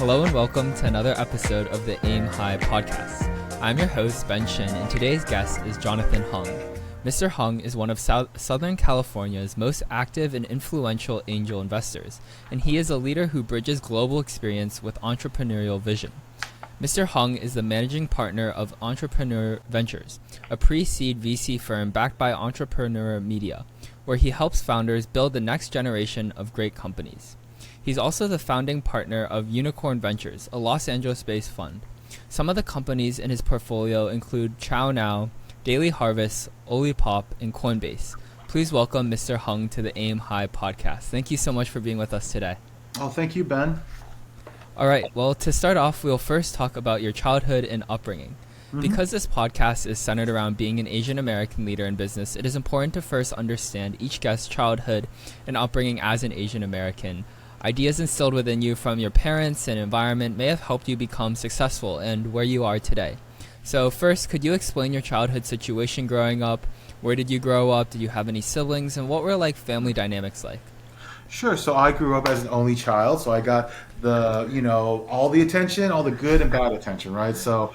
Hello and welcome to another episode of the Aim High podcast. I'm your host, Ben Shin, and today's guest is Jonathan Hung. Mr. Hung is one of Southern California's most active and influential angel investors, and he is a leader who bridges global experience with entrepreneurial vision. Mr. Hung is the managing partner of Entrepreneur Ventures, a pre-seed VC firm backed by Entrepreneur Media, where he helps founders build the next generation of great companies. He's also the founding partner of Unicorn Ventures, a Los Angeles-based fund. Some of the companies in his portfolio include Chow Now, Daily Harvest, Olipop, and Coinbase. Please welcome Mr. Hung to the Aim High podcast. Thank you so much for being with us today. Oh, thank you, Ben. All right, well, to start off, we'll first talk about your childhood and upbringing. Because this podcast is centered around being an Asian American leader in business, it is important to first understand each guest's childhood and upbringing as an Asian American. Ideas instilled within you from your parents and environment may have helped you become successful and where you are today. So first, could you explain your childhood situation growing up? Where did you grow up? Did you have any siblings? And what were family dynamics like? Sure. So I grew up as an only child, so I got all the attention, all the good and bad attention, right? So,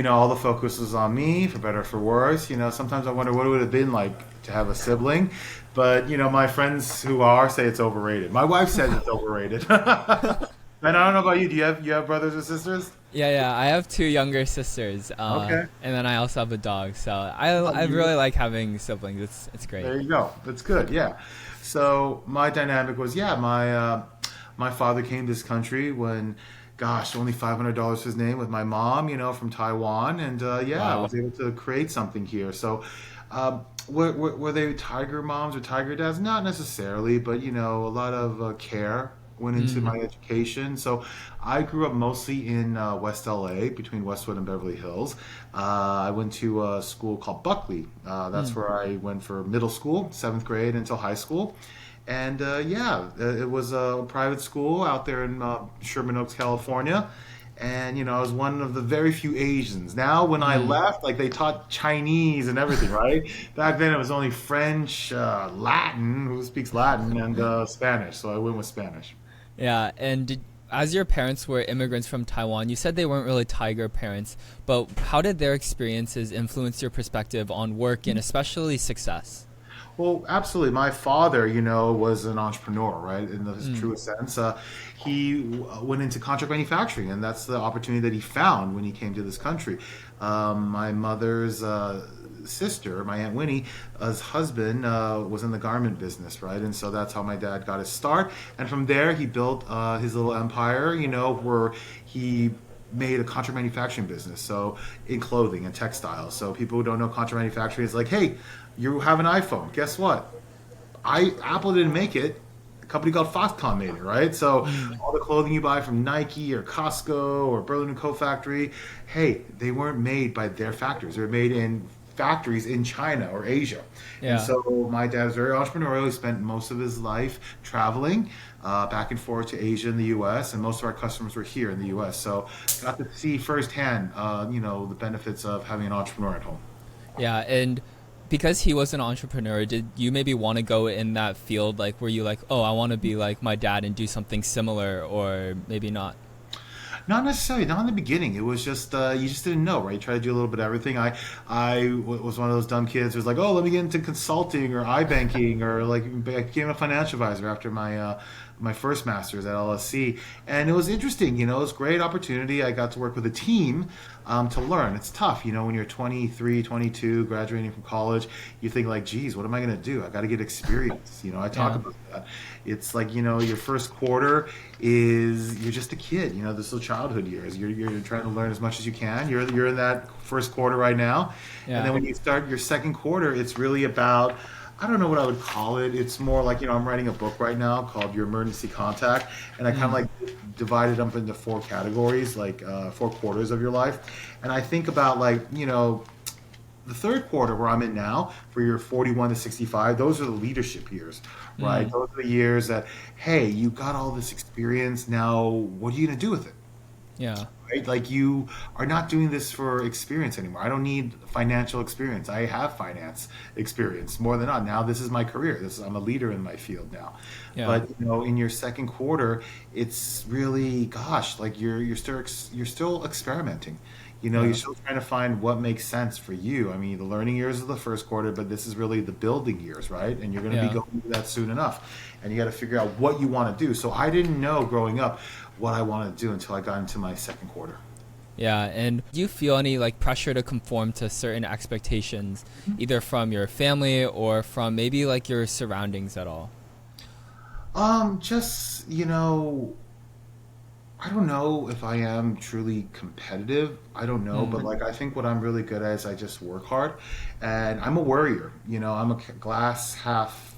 all the focus was on me, for better or for worse. Sometimes I wonder what it would have been like to have a sibling. But, my friends who say it's overrated. My wife says it's overrated. And I don't know about you. Do you have brothers or sisters? Yeah. I have two younger sisters. Okay. And then I also have a dog. So I really like having siblings. It's great. There you go. That's good. Yeah. So my dynamic was, my father came to this country when, only $500 was his name with my mom, from Taiwan. And I Wow. was able to create something here. So were they tiger moms or tiger dads? Not necessarily, but, a lot of care went into my education. So I grew up mostly in West LA, between Westwood and Beverly Hills. I went to a school called Buckley. That's where I went for middle school, 7th grade until high school. And it was a private school out there in Sherman Oaks, California. And, I was one of the very few Asians. Now, when I left, they taught Chinese and everything, right? Back then, it was only French, Latin, who speaks Latin, and Spanish. So I went with Spanish. Yeah, and as your parents were immigrants from Taiwan, you said they weren't really tiger parents, but how did their experiences influence your perspective on work and especially success? Well, absolutely. My father, was an entrepreneur, right? In the truest sense. He went into contract manufacturing, and that's the opportunity that he found when he came to this country. My mother's sister, my Aunt Winnie's husband, was in the garment business, right? And so that's how my dad got his start. And from there, he built his little empire, where he made a contract manufacturing business, so in clothing and textiles. So people who don't know contract manufacturing is like, hey, you have an iPhone. Guess what? Apple didn't make it. A company called Foxconn made it, right? So all the clothing you buy from Nike or Costco or Berlin & Co. factory, hey, they weren't made by their factories. They were made in factories in China or Asia. Yeah. And so my dad was very entrepreneurial. He spent most of his life traveling back and forth to Asia and the U.S., and most of our customers were here in the U.S. So got to see firsthand, the benefits of having an entrepreneur at home. Yeah, and because he was an entrepreneur, did you maybe want to go in that field? Were you like, oh, I want to be like my dad and do something similar, or maybe not? Not necessarily. Not in the beginning. It was just you just didn't know, right? You try to do a little bit of everything. I was one of those dumb kids who was like, oh, let me get into consulting or iBanking, or I became a financial advisor after my first master's at LSC, and it was interesting. It was a great opportunity. I got to work with a team to learn. It's tough, when you're 23, 22, graduating from college. You think geez, what am I going to do? I got to get experience. I talk about that. It's your first quarter is you're just a kid. This little childhood years. You're trying to learn as much as you can. You're in that first quarter right now, and then when you start your second quarter, it's really about, I don't know what I would call it. It's more I'm writing a book right now called Your Emergency Contact, and I kind of divide it up into 4 categories, 4 quarters of your life. And I think about the third quarter where I'm in now, for your 41 to 65, those are the leadership years, right? Those are the years that, hey, you got all this experience. Now, what are you going to do with it? Yeah. right? Like you are not doing this for experience anymore. I don't need financial experience. I have finance experience more than not. Now this is my career. I'm a leader in my field now. Yeah. But in your second quarter, it's really, gosh, like you're still experimenting. You're Yeah. still trying to find what makes sense for you. I mean, the learning years is the first quarter, but this is really the building years, right? And you're going to be Yeah. going through that soon enough. And you got to figure out what you want to do. So I didn't know growing up what I wanted to do until I got into my second quarter. Yeah, and do you feel any like pressure to conform to certain expectations, either from your family or from maybe like your surroundings at all? Just, I don't know if I am truly competitive. I don't know, but Mm. like I think what I'm really good at is I just work hard, and I'm a worrier. I'm a glass half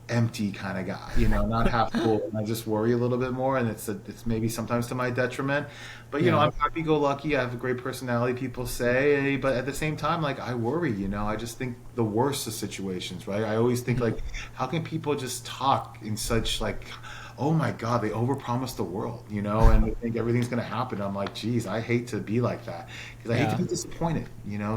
empty kind of guy, not half full. And I just worry a little bit more, and it's maybe sometimes to my detriment. But Yeah. I'm happy-go-lucky. I have a great personality, people say. But at the same time, like I worry. I just think the worst of situations, right? I always think Mhm. like, how can people just talk in such like, oh my God, they overpromise the world, and they think everything's gonna happen. I'm like, geez, I hate to be like that because I hate to Yeah. be disappointed.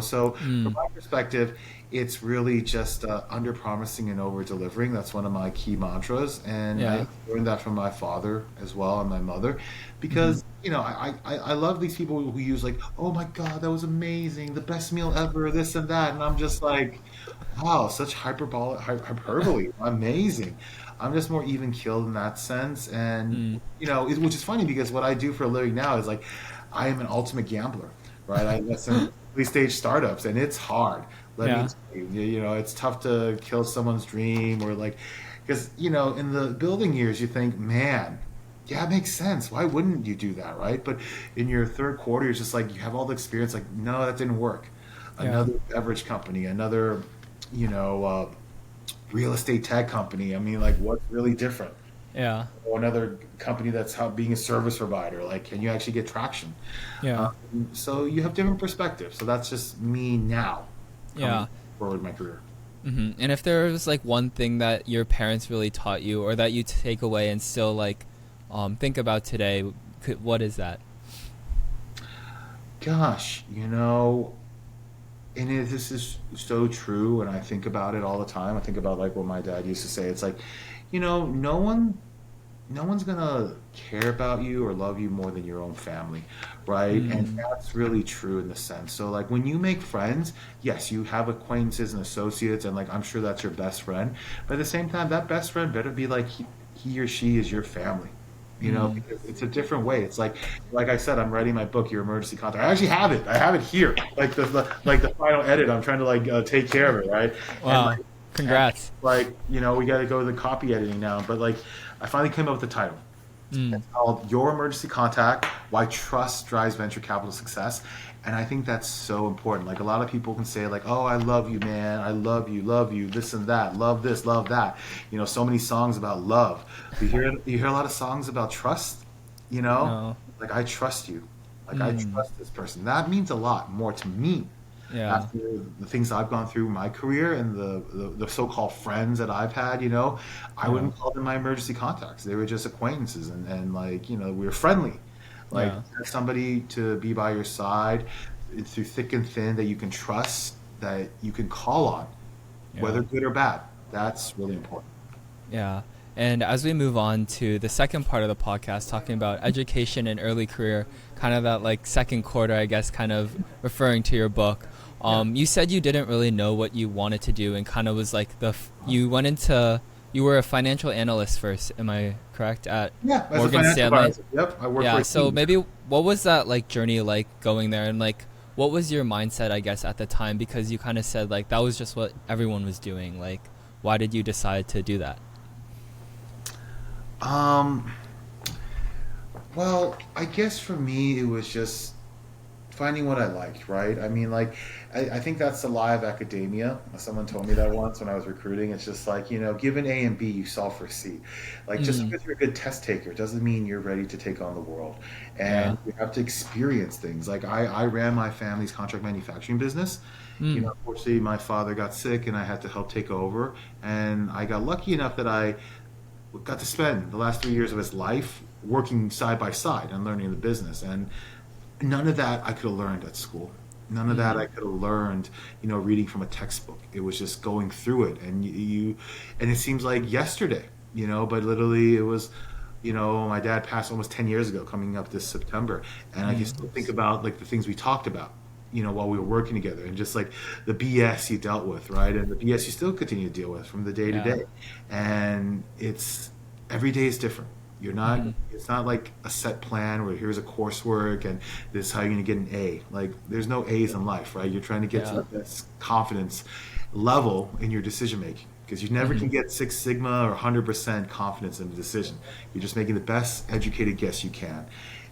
So from Mm. my perspective, it's really just under promising and over delivering. That's one of my key mantras. And I Yeah. learned that from my father as well and my mother Hmm. because, I love these people who use like, oh my God, that was amazing, the best meal ever, this and that. And I'm just like, wow, such hyperbole, amazing. I'm just more even keeled in that sense. And, Mm. which is funny because what I do for a living now is like, I am an ultimate gambler, right? I invest in early stage startups and it's hard. Let me Yeah. tell you, it's tough to kill someone's dream or like, because, in the building years, you think, man, yeah, it makes sense. Why wouldn't you do that, right? But in your third quarter, you're just like, you have all the experience, like, no, that didn't work. Yeah. Another beverage company, another, you know, uh, real estate tech company. I mean, like, what's really different? Yeah. Or another company that's how being a service provider. Like, can you actually get traction? Yeah. So you have different perspectives. So that's just me now coming Yeah. forward in my career. And if there was like one thing that your parents really taught you, or that you take away and still like think about today, what is that? Gosh, this is so true, and I think about it all the time. I think about like what my dad used to say. It's like, no one's gonna care about you or love you more than your own family, right? And Mm. that's really true in the sense. So like when you make friends, yes, you have acquaintances and associates, and like I'm sure that's your best friend. But at the same time, that best friend better be like he or she is your family. Mm. Because it's a different way. It's like I said, I'm writing my book, Your Emergency Contact. I actually have it. I have it here, like the final edit. I'm trying to like take care of it, right? And Wow. and Congrats. we got to go to the copy editing now. But like, I finally came up with the title. Mm. It's called Your Emergency Contact: Why Trust Drives Venture Capital Success. And I think that's so important. Like a lot of people can say like, "Oh, I love you, man. I love you, this and that. Love this, love that." So many songs about love. But you hear a lot of songs about trust, you know? No. Like I trust you. Like I Mm. trust this person. That means a lot more to me Yeah. after the things I've gone through in my career and the so-called friends that I've had, I Yeah. wouldn't call them my emergency contacts. They were just acquaintances and like, we were friendly. Like Yeah. have somebody to be by your side through thick and thin that you can trust, that you can call on, whether Yeah. good or bad. That's really important. Yeah. And as we move on to the second part of the podcast, talking about education and early career, kind of that like second quarter, I guess, kind of referring to your book. Yeah. You said you didn't really know what you wanted to do, and kind of was like you went into, you were a financial analyst first. Am I correct at Yeah, as a Morgan financial Stanley? advisor. Yep, I work for Yeah. a So team. maybe what was that like journey like going there, and like what was your mindset, I guess, at the time? Because you kind of said like that was just what everyone was doing. Like, why did you decide to do that? Um, well, I guess for me it was just finding what I liked, right? I mean, like, I think that's the lie of academia. Someone told me that once when I was recruiting. It's just like, given A and B, you solve for C. Like, just Mm. because you're a good test taker doesn't mean you're ready to take on the world. Yeah. And you have to experience things. Like, I ran my family's contract manufacturing business. Mm. Unfortunately, my father got sick and I had to help take over. And I got lucky enough that I got to spend the last 3 years of his life working side by side and learning the business. And none of that I could have learned at school. None of that I could have learned, reading from a textbook. It was just going through it, and and it seems like yesterday, but literally it was, my dad passed almost 10 years ago, coming up this September, and I can still think about like the things we talked about, while we were working together, and just like the BS you dealt with, right, and the BS you still continue to deal with from the day to Yeah. day, and it's every day is different. You're not. It's not like a set plan where here's a coursework and this is how you're going to get an A. Like there's no A's in life, right? You're trying to get to Yeah. that confidence level in your decision making because you never can get Six Sigma or 100% confidence in a decision. You're just making the best educated guess you can.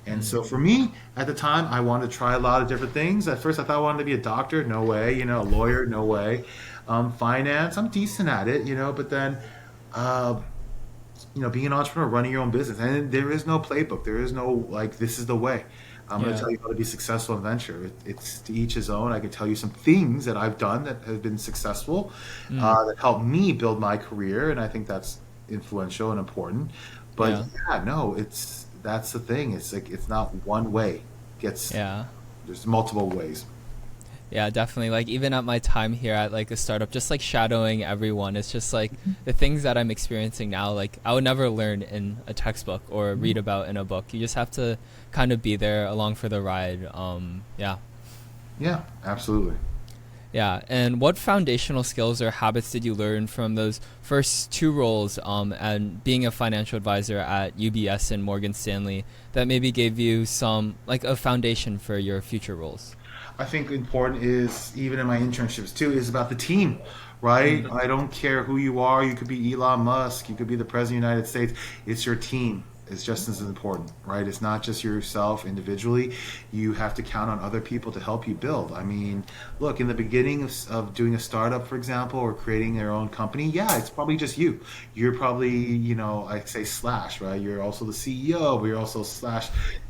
And so for me, at the time, I wanted to try a lot of different things. At first, I thought I wanted to be a doctor. No way. A lawyer. No way. Finance. I'm decent at it. But then. Uh, being an entrepreneur, running your own business, and there is no playbook. There is no like this is the way. I'm going to Yeah. tell you how to be successful in venture. It's to each his own. I can tell you some things that I've done that have been successful, that helped me build my career, and I think that's influential and important. But Yeah. yeah, no, that's the thing. It's like it's not one way. Gets Yeah. There's multiple ways. Yeah, definitely. Like even at my time here at like a startup, just like shadowing everyone, it's just like the things that I'm experiencing now, like I would never learn in a textbook or read about in a book. You just have to kind of be there along for the ride. Yeah. Yeah, absolutely. Yeah. And what foundational skills or habits did you learn from those first two roles, and being a financial advisor at UBS and Morgan Stanley that maybe gave you some like a foundation for your future roles? I think important is even in my internships too is about the team, right? I don't care who you are. You could be Elon Musk. You could be the president of the United States. It's your team. It's just as important, right? It's not just yourself individually. You have to count on other people to help you build. I mean, look, in the beginning of doing a startup, for example, or creating your own company, yeah, it's probably just you. You're probably, I say slash, right? You're also the CEO, but you're also slash,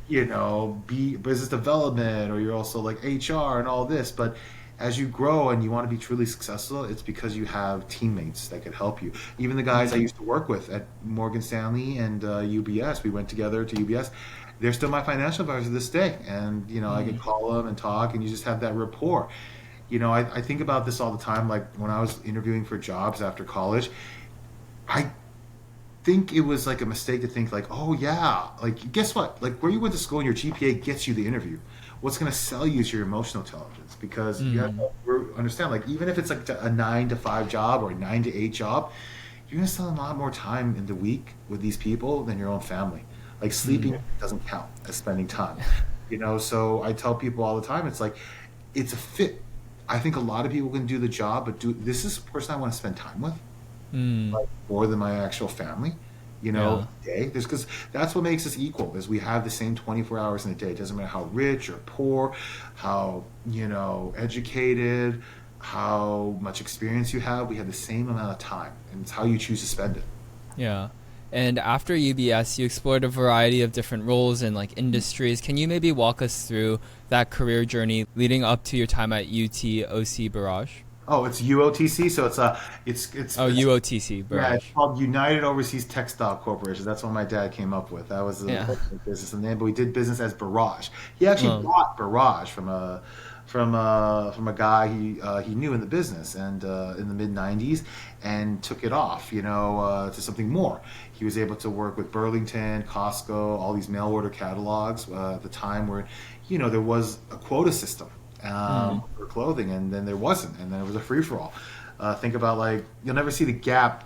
be business development, or you're also like HR and all this. But as you grow and you want to be truly successful, it's because you have teammates that could help you. Even the guys I used to work with at Morgan Stanley and UBS, we went together to UBS. They're still my financial advisors to this day, and I can call them and talk, and you just have that rapport. I think about this all the time. Like when I was interviewing for jobs after college, I think it was like a mistake to think like, oh yeah, like guess what? Like where you went to school and your GPA gets you the interview. What's going to sell you is your emotional intelligence because you have to understand like even if it's like a 9 to 5 job or a 9 to 8 job, you're going to spend a lot more time in the week with these people than your own family. Like sleeping doesn't count as spending time. So I tell people all the time, it's like it's a fit. I think a lot of people can do the job, but this is the person I want to spend time with like more than my actual family, Yeah. day. Because that's what makes us equal is we have the same 24 hours in a day. It doesn't matter how rich or poor, how, educated, how much experience you have. We have the same amount of time and it's how you choose to spend it. Yeah. And after UBS, you explored a variety of different roles and like industries. Can you maybe walk us through that career journey leading up to your time at UTOC Barrage? Oh, it's UOTC, so Oh, UOTC yeah, Barrage. it's called United Overseas Textile Corporation. That's what my dad came up with. That was Yeah. the business name, but we did business as Barrage. He actually bought Barrage from a guy he knew in the business and in the mid '90s and took it off, to something more. He was able to work with Burlington, Costco, all these mail order catalogs at the time where, there was a quota system for clothing, and then there wasn't, and then it was a free for all. Think about like you'll never see the Gap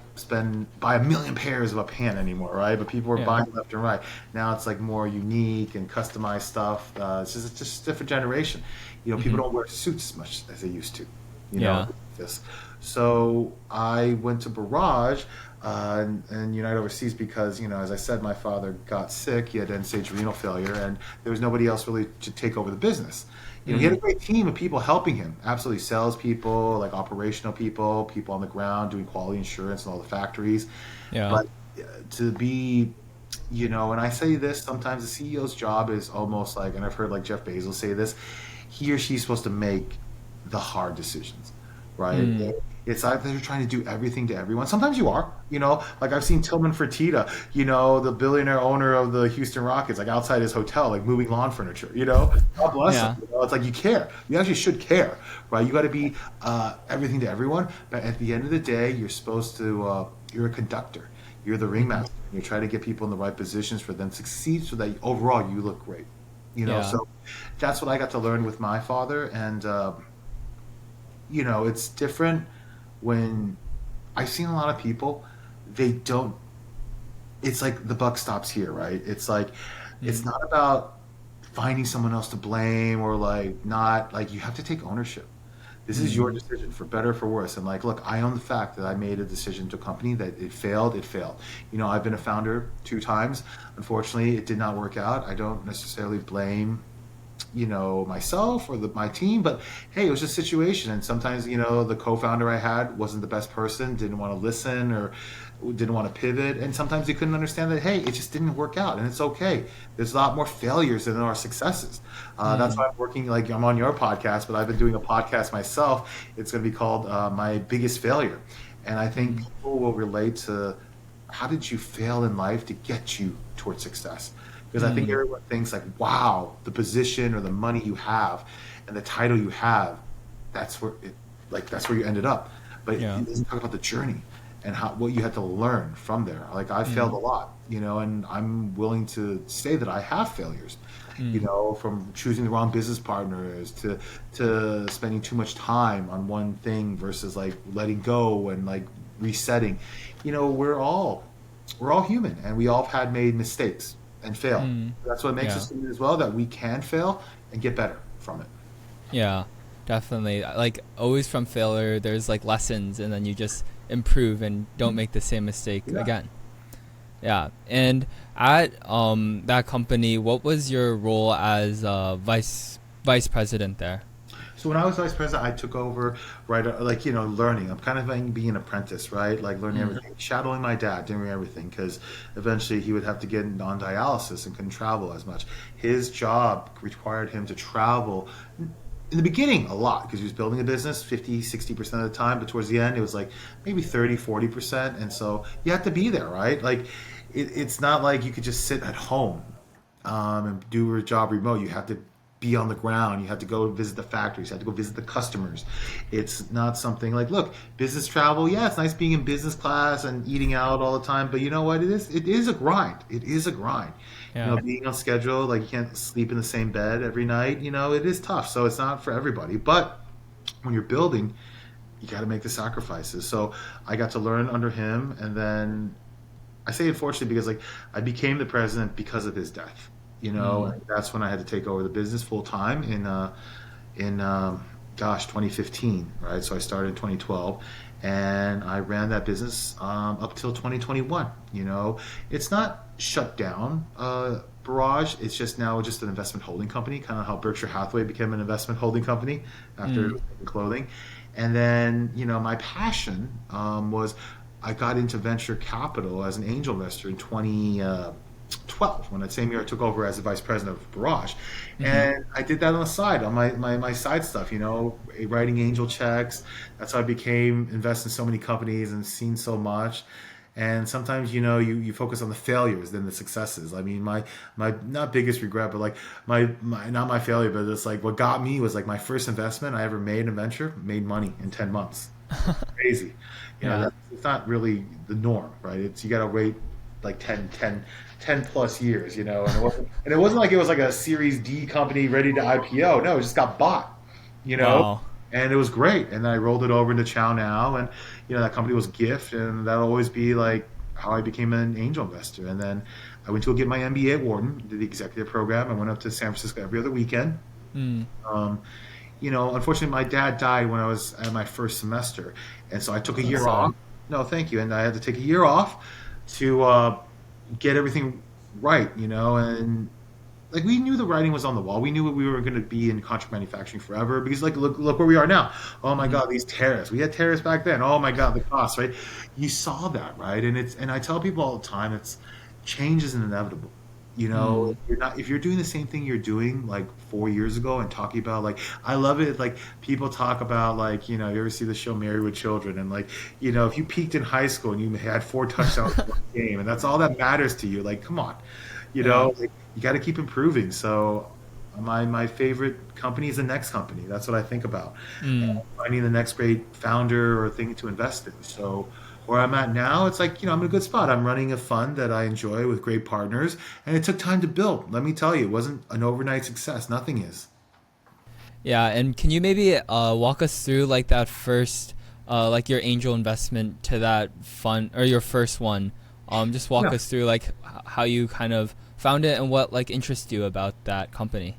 buy a million pairs of a pant anymore, right? But people were Yeah. buying left and right. Now it's like more unique and customized stuff. It's just a different generation. People don't wear suits as much as they used to. Yeah. This. So I went to Barrage and United Overseas because as I said, my father got sick. He had end-stage renal failure, and there was nobody else really to take over the business. He had a great team of people helping him. Absolutely, salespeople, like operational people on the ground doing quality assurance in all the factories. Yeah. But to be, and I say this sometimes, the CEO's job is almost like, and I've heard like Jeff Bezos say this, he or she's supposed to make the hard decisions, right? It's either you're trying to do everything to everyone. Sometimes you are, like I've seen Tillman Fertitta, the billionaire owner of the Houston Rockets, like outside his hotel, like moving lawn furniture, God bless him. Yeah. It's like you care. You actually should care, right? You got to be everything to everyone. But at the end of the day, you're supposed to, you're a conductor. You're the ringmaster. You try to get people in the right positions for them to succeed so that overall you look great. Yeah. So that's what I got to learn with my father. And, it's different when I've seen a lot of people, they don't, it's like the buck stops here, right? It's like, it's Mm. not about finding someone else to blame or like not, like you have to take ownership. This is your Mm. decision for better or for worse. And like, look, I own the fact that I made a decision to a company that it failed, it failed. I've been a founder 2 times. Unfortunately, it did not work out. I don't necessarily blame myself or my team, but hey, it was just a situation. And sometimes, the co-founder I had wasn't the best person, didn't want to listen or didn't want to pivot. And sometimes they couldn't understand that, hey, it just didn't work out and it's okay. There's a lot more failures than there are successes. That's Mm. why I'm working, like I'm on your podcast, but I've been doing a podcast myself. It's going to be called My Biggest Failure. And I think Mm. people will relate to how did you fail in life to get you towards success? Because I think Mm. everyone thinks like, wow, the position or the money you have and the title you have, that's where you ended up. But Yeah. it doesn't talk about the journey and what you had to learn from there. Like I failed Mm. a lot, and I'm willing to say that I have failures, Mm. from choosing the wrong business partners to spending too much time on one thing versus like letting go and like resetting. We're all human and we all have made mistakes and fail. Mm. That's what makes Yeah. us human as well, that we can fail and get better from it. Yeah, definitely. Like always from failure, there's like lessons, and then you just improve and don't make the same mistake Yeah. again. Yeah, and at that company, what was your role as vice president there? So when I was vice president, I took over, right, like, learning. I'm kind of like being an apprentice, right? Like learning Mm. everything, shadowing my dad, doing everything, because eventually he would have to get on dialysis and couldn't travel as much. His job required him to travel in the beginning a lot because he was building a business 50, 60% of the time, but towards the end it was like maybe 30, 40%. And so you have to be there, right? Like it's not like you could just sit at home and do your job remote. You have to be on the ground. You have to go visit the factories. You have to go visit the customers. It's not something like, look, business travel. Yeah, it's nice being in business class and eating out all the time. But you know what? It is a grind. It is a grind. Yeah. Being on schedule, like you can't sleep in the same bed every night. It is tough. So it's not for everybody. But when you're building, you got to make the sacrifices. So I got to learn under him, and then I say unfortunately because like I became the president because of his death. Mm. And that's when I had to take over the business full time in 2015, right? So I started in 2012, and I ran that business up till 2021. It's not shut down. Barrage. It's just now just an investment holding company, kind of how Berkshire Hathaway became an investment holding company after it Mm. was in clothing. And then, my passion was I got into venture capital as an angel investor in 2012, when that same year I took over as the vice president of Barrage. Mm-hmm. And I did that on the side, on my side stuff, writing angel checks. That's how I became invest in so many companies and seen so much. And sometimes, you focus on the failures than the successes. I mean, my not biggest regret, but like my not my failure, but it's like what got me was like my first investment I ever made in venture made money in 10 months. Crazy. Yeah. It's not really the norm, right? It's you got to wait like 10 plus years, and it wasn't like it was like a Series D company ready to IPO. No, it just got bought, you know, Wow. and it was great. And then I rolled it over into Chow Now, and that company was Gift, and that'll always be like how I became an angel investor. And then I went to go get my MBA at Wharton, did the executive program. I went up to San Francisco every other weekend. Mm. Um, Unfortunately, my dad died when I was at my first semester, and so I took a That's year sad. off. No, thank you, and I had to take a year off to get everything right, and like we knew the writing was on the wall. We knew we were going to be in contract manufacturing forever because, like, look where we are now. Oh my Mm. God, these tariffs. We had tariffs back then. Oh my God, the costs, right? You saw that, right? And I tell people all the time, change is inevitable. You know, Mm. if you're doing the same thing you're doing like 4 years ago and talking about like, I love it. Like people talk about like, you ever see the show Married with Children, and like, if you peaked in high school and you had 4 touchdowns in one game and that's all that matters to you, like, come on, Yeah. like, you got to keep improving. So my favorite company is the next company. That's what I think about. Mm. Finding the next great founder or thing to invest in. So where I'm at now, it's like, I'm in a good spot. I'm running a fund that I enjoy with great partners, and it took time to build. Let me tell you, it wasn't an overnight success. Nothing is. Yeah, and can you maybe walk us through like that first, like your angel investment to that fund or your first one? Just walk Yeah. us through like how you kind of found it and what like interests you about that company.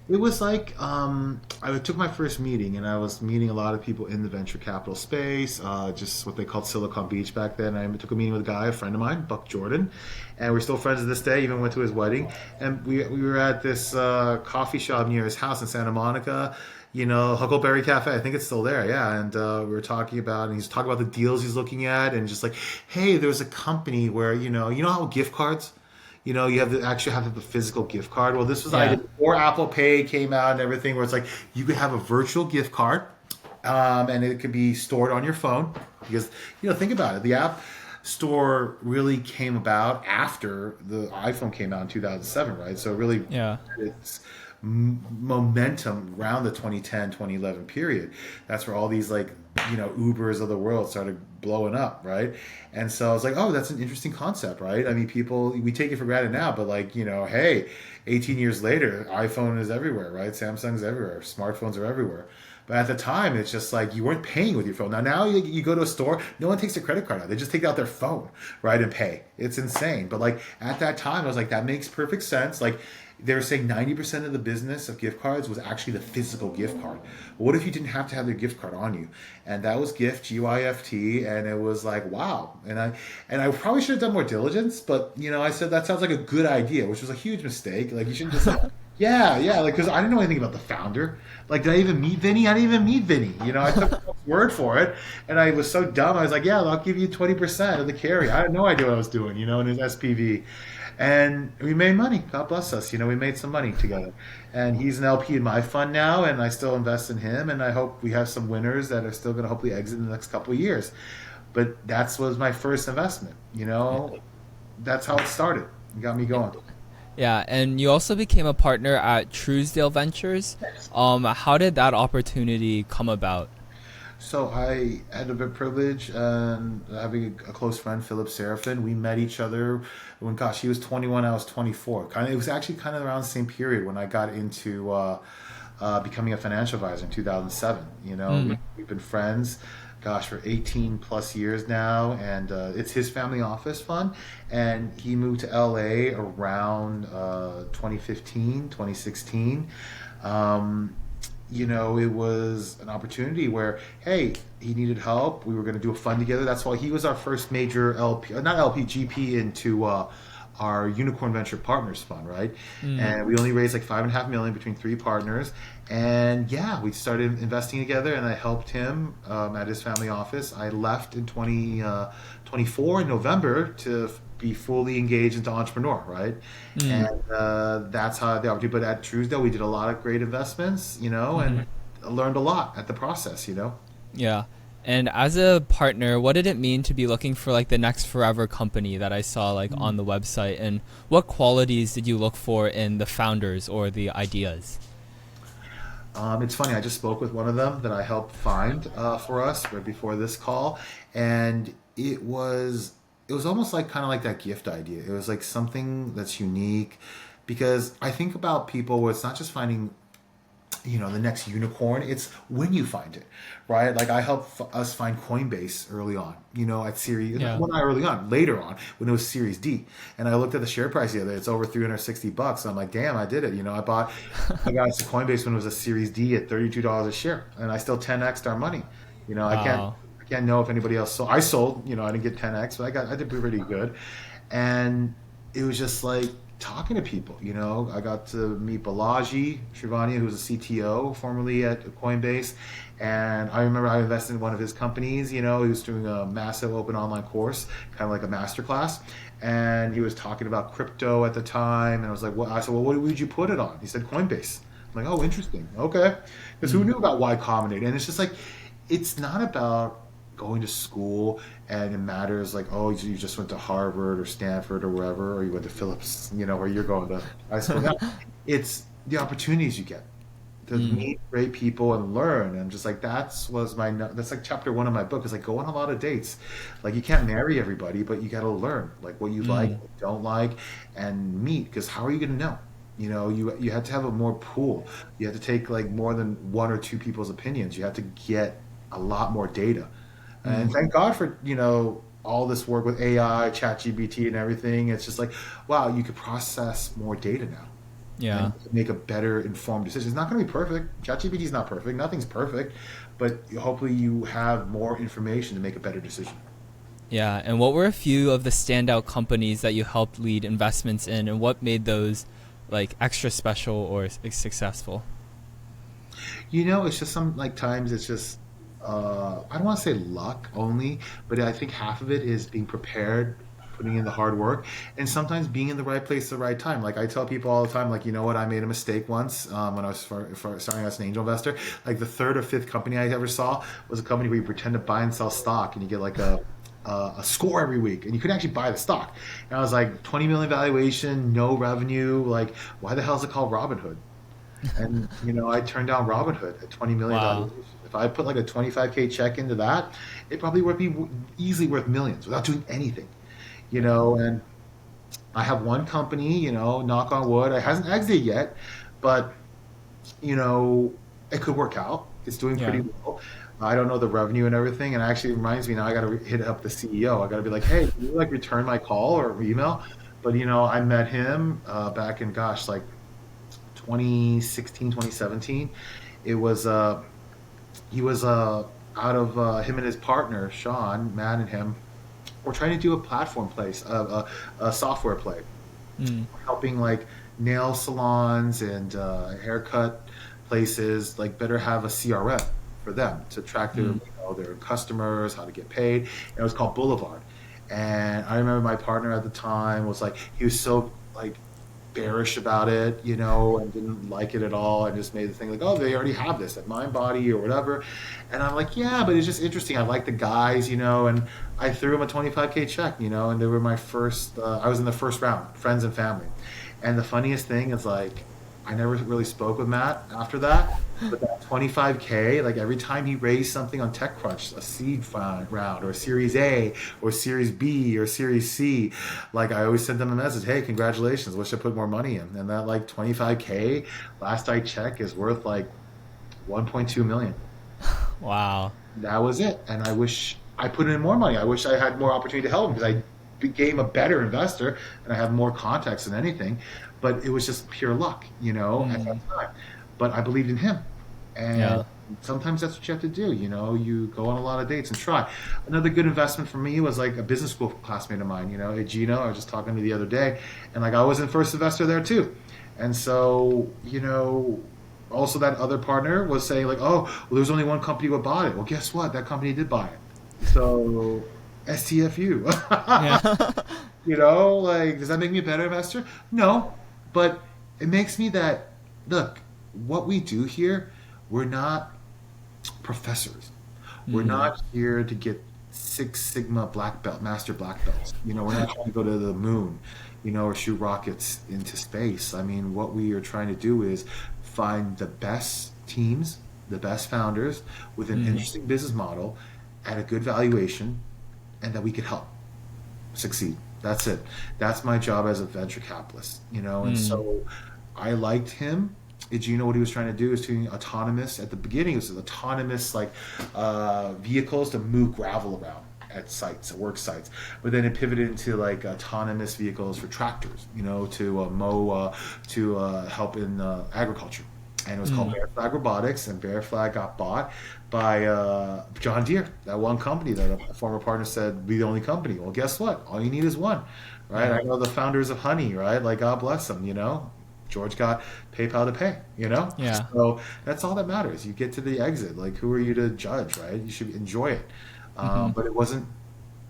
It was like I took my first meeting, and I was meeting a lot of people in the venture capital space, just what they called Silicon Beach back then. I took a meeting with a guy, a friend of mine, Buck Jordan, and we're still friends to this day. Even went to his wedding, and we were at this coffee shop near his house in Santa Monica. Huckleberry Cafe. I think it's still there. Yeah, and we were talking about, and he's talking about the deals he's looking at, and just like, hey, there's a company where you know how gift cards. You have to actually have the physical gift card. Well, this was I Yeah. did before Apple Pay came out and everything, where it's like you could have a virtual gift card, and it could be stored on your phone. Because think about it, the App Store really came about after the iPhone came out in 2007, right? So it really Yeah. it's momentum around the 2010 2011 period. That's where all these like Ubers of the world started blowing up, right? And so I was like, oh, that's an interesting concept, right? I mean, people, we take it for granted now, but like, hey, 18 years later, iPhone is everywhere, right? Samsung's everywhere, smartphones are everywhere. But at the time, it's just like you weren't paying with your phone. Now you go to a store, no one takes their credit card out. They just take out their phone, right, and pay. It's insane. But like at that time, I was like, that makes perfect sense. Like they were saying 90% of the business of gift cards was actually the physical gift card. But what if you didn't have to have the gift card on you? And that was gift, GYFT, and it was like, wow. And I probably should have done more diligence, but I said that sounds like a good idea, which was a huge mistake. Like you shouldn't just like, yeah, like because I didn't know anything about the founder. Like, did I even meet Vinny? I didn't even meet Vinny. I took his word for it, and I was so dumb. I was like, yeah, I'll give you 20% of the carry. I had no idea what I was doing, in his SPV. And we made money. God bless us. We made some money together. And he's an LP in my fund now, and I still invest in him. And I hope we have some winners that are still going to hopefully exit in the next couple of years. But that was my first investment. That's how it started. It got me going. Yeah, and you also became a partner at Truesdale Ventures. How did that opportunity come about? So I had the privilege and having a close friend, Philip Seraphin. We met each other when, gosh, he was 21, I was 24. It was actually kind of around the same period when I got into becoming a financial advisor in 2007. Mm. We've been friends, gosh, for 18 plus years now, and it's his family office fund. And he moved to LA around 2015, 2016. It was an opportunity where, hey, he needed help. We were going to do a fund together. That's why he was our first major LP, not LP, GP into our Unicorn Venture Partners Fund, right? Mm. And we only raised like 5.5 million between three partners. And yeah, we started investing together, and I helped him at his family office. I left in 2024 in November to be fully engaged into entrepreneur, right? Mm. And that's how the opportunity. But at Truesdale, we did a lot of great investments, Hmm. and I learned a lot at the process. Yeah. And as a partner, what did it mean to be looking for like the next forever company that I saw like on the website? And what qualities did you look for in the founders or the ideas? It's funny. I just spoke with one of them that I helped find for us right before this call, and it was almost like kind of like that gift idea. It was like something that's unique, because I think about people where it's not just finding the next unicorn. It's when you find it, right? Like I helped us find Coinbase early on, at Series, Yeah. well, not early on, later on when it was Series D. And I looked at the share price the other day, it's over $360. I'm like, damn, I did it. I got into Coinbase when it was a Series D at $32 a share, and I still 10x'd our money. I can't, Wow. I can't know if anybody else sold. I sold, I didn't get 10x, but I did pretty good. And it was just like, talking to people. I got to meet Balaji Shrivania, who was a CTO formerly at Coinbase. And I remember I invested in one of his companies. He was doing a massive open online course, kind of like a master class. And he was talking about crypto at the time. And I was like, I said, well, what would you put it on? He said, Coinbase. I'm like, oh, interesting. Okay. Because who knew about Y Combinator? And it's just like, it's not about going to school and it matters like, oh, you just went to Harvard or Stanford or wherever, or you went to Phillips, or you're going to high school. It's the opportunities you get to meet great people and learn. And just like, that's like chapter 1 of my book is like, go on a lot of dates. Like, you can't marry everybody, but you got to learn like what you like, what you don't like, and meet. Because how are you going to know? You had to have a more pool. You had to take like more than one or two people's opinions. You had to get a lot more data. And thank God for, all this work with AI, ChatGPT and everything. It's just like, wow, you could process more data now. Yeah. And make a better informed decision. It's not going to be perfect. ChatGPT is not perfect. Nothing's perfect. But hopefully you have more information to make a better decision. Yeah. And what were a few of the standout companies that you helped lead investments in, and what made those like extra special or successful? It's just some like times it's just I don't want to say luck only, but I think half of it is being prepared, putting in the hard work, and sometimes being in the right place at the right time. Like I tell people all the time, like, you know what, I made a mistake once when I was starting as an angel investor. Like the third or fifth company I ever saw was a company where you pretend to buy and sell stock, and you get like a score every week, and you couldn't actually buy the stock. And I was like, 20 million valuation, no revenue. Like, why the hell is it called Robinhood? And I turned down Robinhood at 20 million Wow. valuation. If I put like a 25K check into that, it probably would be easily worth millions without doing anything. And I have one company, knock on wood, it hasn't exited yet, but it could work out. It's doing Yeah. pretty well. I don't know the revenue and everything, and it actually reminds me now I got to hit up the CEO. I got to be like, hey, can you like return my call or email? But I met him back in like 2016, 2017. It was he was out of him and his partner Sean, Matt, and him were trying to do a platform place, a software play, Mm. helping like nail salons and haircut places like better have a CRM for them to track their customers, how to get paid. And it was called Boulevard. And I remember my partner at the time was like, he was so like bearish about it, and didn't like it at all, and just made the thing like, oh, they already have this at MindBody or whatever. And I'm like, yeah, but it's just interesting. I like the guys, and I threw him a 25K check, and they were my first, I was in the first round, friends and family. And the funniest thing is like, I never really spoke with Matt after that, but that 25K, like every time he raised something on TechCrunch, a seed round or a Series A or Series B or Series C, like I always sent them a message, hey, congratulations, wish I put more money in. And that like 25K, last I checked, is worth like 1.2 million. Wow. That was it. And I wish I put in more money. I wish I had more opportunity to help him because I became a better investor and I have more contacts than anything. But it was just pure luck, at that time. But I believed in him. And Yeah. sometimes that's what you have to do. You go on a lot of dates and try. Another good investment for me was like a business school classmate of mine, at Gino. I was just talking to the other day. And like I was in first investor there too. And so, also that other partner was saying like, oh, well, there was only one company who bought it. Well, guess what? That company did buy it. So STFU. Yeah. Like, does that make me a better investor? No, but it makes me that, look, what we do here, we're not professors. We're not here to get Six Sigma black belt, master black belts. We're not trying to go to the moon, or shoot rockets into space. I mean, what we are trying to do is find the best teams, the best founders with an interesting business model at a good valuation, and that we could help succeed. That's it. That's my job as a venture capitalist, And so I liked him. Did you know what he was trying to do? He was doing autonomous at the beginning. It was autonomous like vehicles to move gravel around at sites, at work sites. But then it pivoted into like autonomous vehicles for tractors, to mow, to help in agriculture. And it was called Bear Flag Robotics, and Bear Flag got bought by John Deere, that one company that a former partner said be the only company. Well, guess what? All you need is one. right? I know the founders of Honey, right? Like, God bless them, George got PayPal to pay. Yeah. So that's all that matters. You get to the exit. Like, who are you to judge, right? You should enjoy it. Hmm. But it wasn't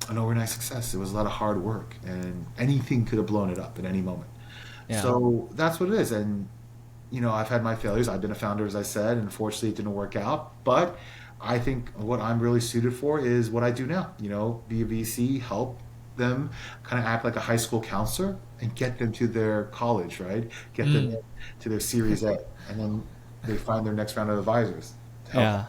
an overnight success. It was a lot of hard work, and anything could have blown it up at any moment. Yeah. So that's what it is. And I've had my failures. I've been a founder, as I said, and unfortunately it didn't work out. But I think what I'm really suited for is what I do now. Be a VC, help them kind of act like a high school counselor and get them to their college, right? Get them Mm. to their Series A, and then they find their next round of advisors to help them.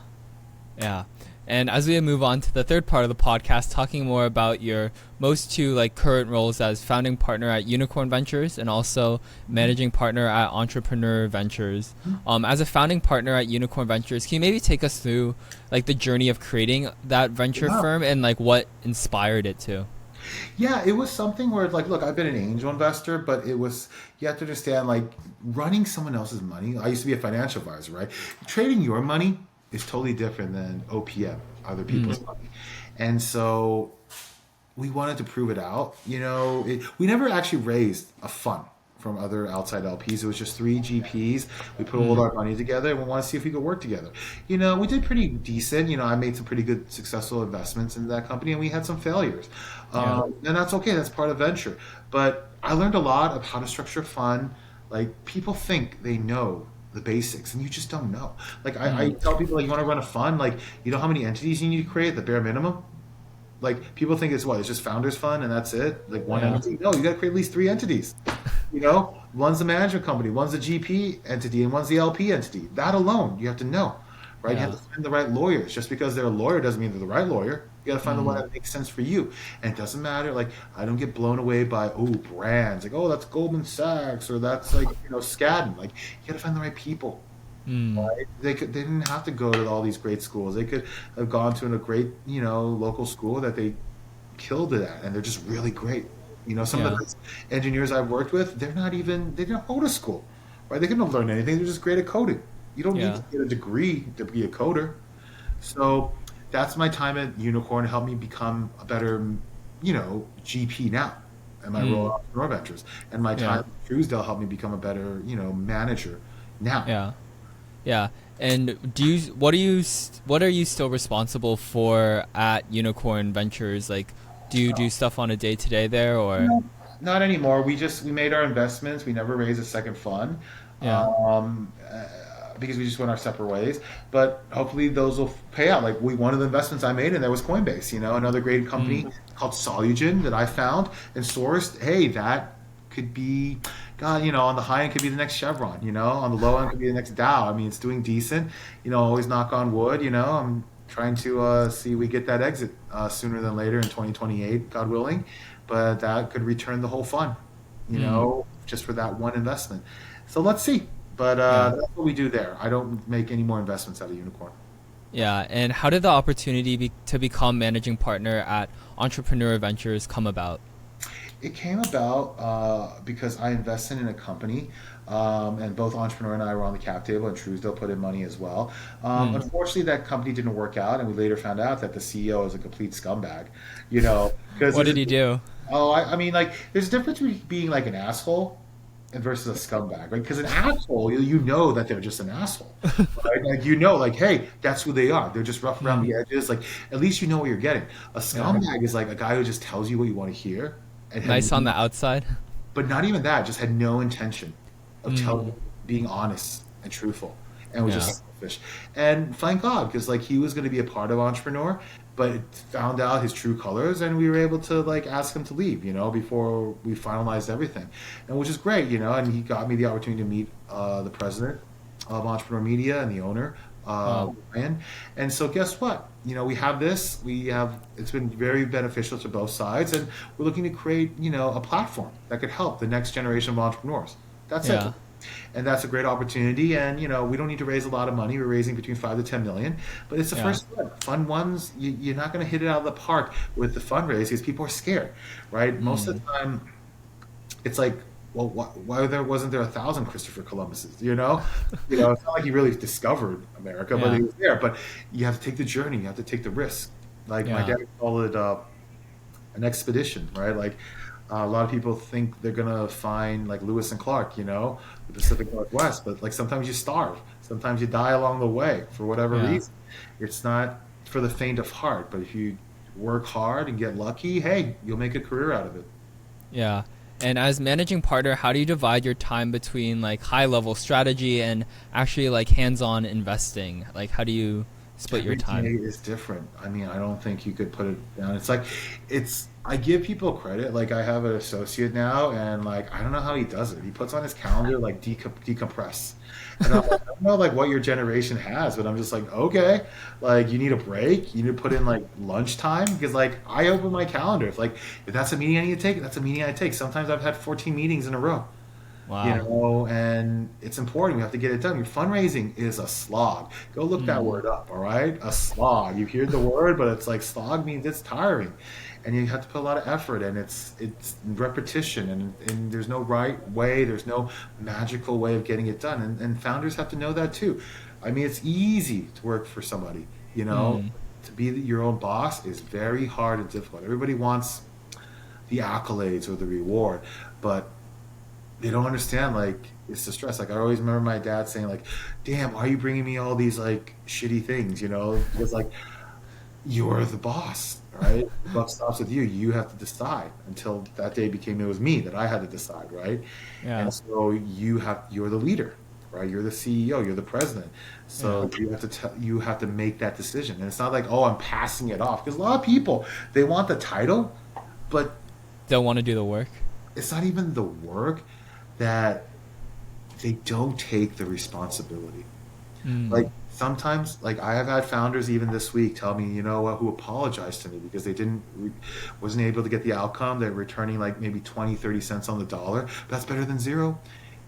Yeah. Yeah. And as we move on to the third part of the podcast, talking more about your most two like current roles as founding partner at Unicorn Ventures and also managing partner at Entrepreneur Ventures. As a founding partner at Unicorn Ventures, can you maybe take us through like the journey of creating that venture Yeah. firm and like what inspired it to? Yeah, it was something where, like, look, I've been an angel investor, but you have to understand, like, running someone else's money. I used to be a financial advisor, right? Trading your money is totally different than OPM, other people's money. And so we wanted to prove it out. We never actually raised a fund from other outside LPs. It was just three GPs. We put all our money together and we want to see if we could work together. We did pretty decent. I made some pretty good successful investments in that company and we had some failures. Yeah. And that's okay. That's part of venture. But I learned a lot of how to structure a fund. Like, people think they know the basics and you just don't know. Like, I tell people, like, you want to run a fund, like, you know how many entities you need to create, the bare minimum? Like, people think it's just founders fund and that's it, like one Yeah. entity. No, you got to create at least three entities. One's the management company, one's the GP entity, and one's the LP entity. That alone, you have to know, right? You Yeah. have to find the right lawyers. Just because they're a lawyer doesn't mean they're the right lawyer. You got to find the one that makes sense for you. And it doesn't matter. Like, I don't get blown away by brands. Like, that's Goldman Sachs or that's like Skadden. Like, you got to find the right people. Mm. Right? They didn't have to go to all these great schools. They could have gone to a great local school that they killed it at, and they're just really great. Some of Yeah. the best engineers I've worked with, they didn't go to school, right? They couldn't have learned anything. They're just great at coding. You don't need Yeah. to get a degree to be a coder. So that's my time at Unicorn. It helped me become a better, GP now, and my role at Entrepreneur Ventures, and my time Yeah. at Truesdale helped me become a better, manager now. Yeah. Yeah. And what are you still responsible for at Unicorn Ventures? Like, do you do stuff on a day to day there or? No, not anymore. We made our investments. We never raised a second fund, Yeah. because we just went our separate ways. But hopefully those will pay out. Like, one of the investments I made in there was Coinbase. Another great company called Solugen that I found and sourced. Hey, that could be, God, on the high end could be the next Chevron. On the low end could be the next Dow. I mean, it's doing decent. Always knock on wood. I'm trying to see we get that exit sooner than later in 2028, God willing. But that could return the whole fund, just for that one investment. So let's see. But Yeah. that's what we do there. I don't make any more investments out of Unicorn. Yeah. And how did the opportunity to become managing partner at Entrepreneur Ventures come about? It came about because I invested in a company, and both Entrepreneur and I were on the cap table, and Truesdale put in money as well. Unfortunately, that company didn't work out, and we later found out that the CEO is a complete scumbag. Because What did he do? I mean, like, there's a difference between being like an asshole and versus a scumbag, right? Because an asshole, you know that they're just an asshole, right? Like, like, hey, that's who they are. They're just rough around the edges. Like, at least you know what you're getting. A scumbag is like a guy who just tells you what you want to hear. And Nice on the outside. but not even that, just had no intention of being honest and truthful, and was just selfish. And thank God, because like he was going to be a part of Entrepreneur, but found out his true colors, and we were able to like ask him to leave, before we finalized everything, and which is great, and he got me the opportunity to meet the president of Entrepreneur Media and the owner, Ryan. And so guess what? We have this. It's been very beneficial to both sides, and we're looking to create, a platform that could help the next generation of entrepreneurs. That's Yeah. it. And that's a great opportunity. And we don't need to raise a lot of money. We're raising between 5 to 10 million, but it's the Yeah. first step. Fund ones, you're not going to hit it out of the park with the fundraise because people are scared, right? Most of the time, it's like, well, why wasn't there 1,000 Christopher Columbuses? It's not like he really discovered America, but Yeah. he was there. But you have to take the journey. You have to take the risk. Like my Yeah. dad called it an expedition, right? Like A lot of people think they're gonna find like Lewis and Clark, the Pacific Northwest, but like sometimes you starve, sometimes you die along the way for whatever Yeah. reason. It's not for the faint of heart, but if you work hard and get lucky, hey, you'll make a career out of it. Yeah. And as managing partner, how do you divide your time between like high level strategy and actually like hands on investing? Like how do you split your Every day time? is different. I mean, I don't think you could put it down. It's like, I give people credit. Like, I have an associate now, and like, I don't know how he does it. He puts on his calendar, like, decompress. And I'm like, I don't know, like, what your generation has, but I'm just like, okay, like, you need a break. You need to put in, like, lunchtime. Because, like, I open my calendar. If that's a meeting I need to take, that's a meeting I take. Sometimes I've had 14 meetings in a row. Wow. And it's important. You have to get it done. Your fundraising is a slog. Go look that Mm. word up, all right? A slog. You hear the word, but it's like slog means it's tiring. And you have to put a lot of effort, and it's repetition, and there's no right way, there's no magical way of getting it done. And founders have to know that too. I mean, it's easy to work for somebody, you know. Mm. To be your own boss is very hard and difficult. Everybody wants the accolades or the reward, but they don't understand, like, it's the stress. Like, I always remember my dad saying, like, damn, why are you bringing me all these like shitty things, because like, you're the boss, right? The buck stops with you. You have to decide. Until that day became, it was me that I had to decide, right? Yeah. And so you're the leader, right? You're the CEO, you're the president. Yeah. So you have to make that decision. And it's not like, oh, I'm passing it off, because a lot of people, they want the title, but Don't want to do the work. it's not even the work, that they don't take the responsibility. Mm. Like, sometimes, like, I have had founders even this week tell me, you know what, who apologized to me because they wasn't able to get the outcome. They're returning like maybe 20, 30 cents on the dollar. But that's better than zero,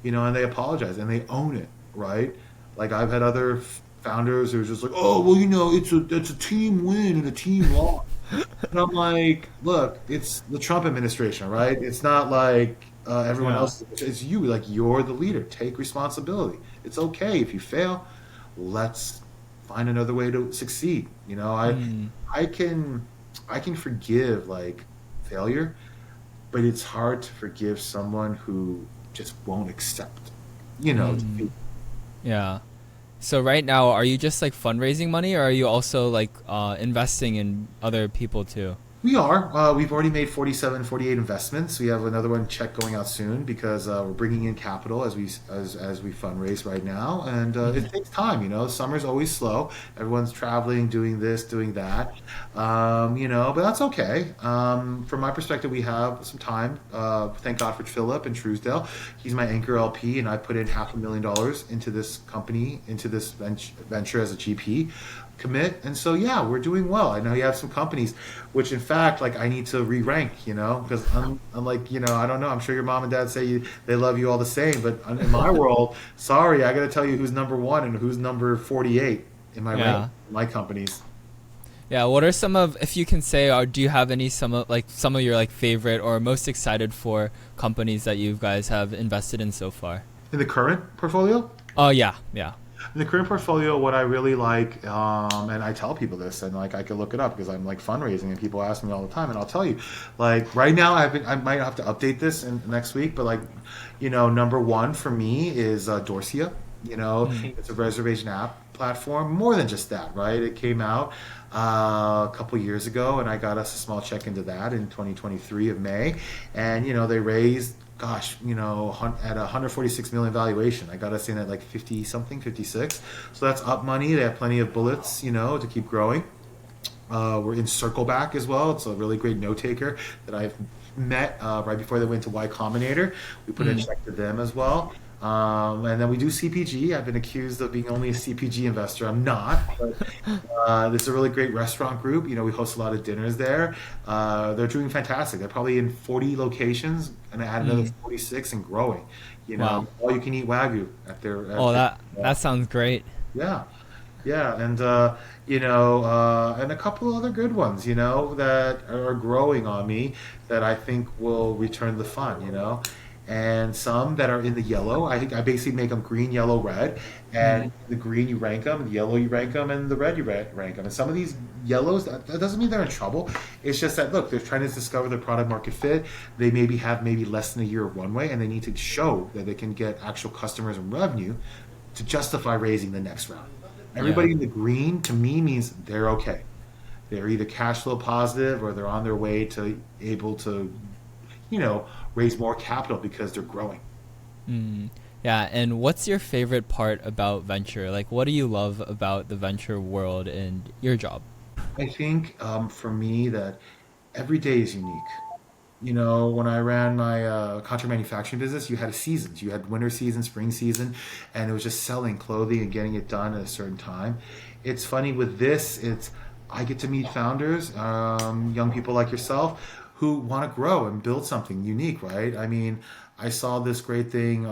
and they apologize and they own it, right? Like, I've had other founders who are just like, oh, well, it's a team win and a team loss. And I'm like, look, it's the Trump administration, right? It's not like everyone Yeah. else. It's you. Like, you're the leader. Take responsibility. It's okay if you fail. Let's find another way to succeed. Mm. I can I can forgive, like, failure, but it's hard to forgive someone who just won't accept. Mm. Yeah. So right now, are you just like fundraising money, or are you also like investing in other people too? We are. We've already made 47, 48 investments. We have another one check going out soon because we're bringing in capital as we fundraise right now, and Mm. it takes time. Summer's always slow. Everyone's traveling, doing this, doing that. But that's okay. From my perspective, we have some time. Thank God for Philip in Truesdale. He's my anchor LP, and I put in $500,000 into this company, into this venture as a GP commit. And so, yeah, we're doing well. I know you have some companies which, in fact, like, I need to re-rank, because I'm like, I don't know, I'm sure your mom and dad say they love you all the same, but in my world, sorry, I got to tell you who's number one and who's number 48 in my rank, Yeah. my companies. Yeah. What are some of, if you can say, or do you have any some of your like favorite or most excited for companies that you guys have invested in so far? In the current portfolio, Oh yeah. Yeah. In the current portfolio, what I really like, and I tell people this, and like, I could look it up because I'm like fundraising, and people ask me all the time, and I'll tell you, like, right now, I might have to update this in next week, but like, number one for me is Dorsia. Mm. It's a reservation app platform. More than just that, right? It came out a couple years ago, and I got us a small check into that in 2023 of May, and they raised, gosh, at a 146 million valuation. I got us in at like 50 something, 56. So that's up money. They have plenty of bullets, to keep growing. We're in Circleback as well. It's a really great note taker that I've met right before they went to Y Combinator. We put a Mm. check to them as well. And then we do CPG. I've been accused of being only a CPG investor. I'm not, but it's a really great restaurant group. We host a lot of dinners there. They're doing fantastic. They're probably in 40 locations, and I add another Mm. 46 and growing. Wow. All you can eat Wagyu Oh, their that sounds great. yeah. Yeah, and and a couple other good ones, that are growing on me that I think will return the fun. and some that are in the yellow. I basically make them green, yellow, red, and the green you rank them, the yellow you rank them, and the red you rank them. And some of these yellows, that doesn't mean they're in trouble. It's just that look, they're trying to discover their product market fit. They maybe have maybe less than a year of runway, and they need to show that they can get actual customers and revenue to justify raising the next round. Yeah. Everybody in the green to me means they're okay. They're either cash flow positive or they're on their way to able to, raise more capital because they're growing. Mm. Yeah, and what's your favorite part about venture? Like, what do you love about the venture world and your job? I think for me that every day is unique. When I ran my contract manufacturing business, you had seasons. You had winter season, spring season, and it was just selling clothing and getting it done at a certain time. It's funny with this, I get to meet founders, young people like yourself, who want to grow and build something unique, right? I mean, I saw this great thing.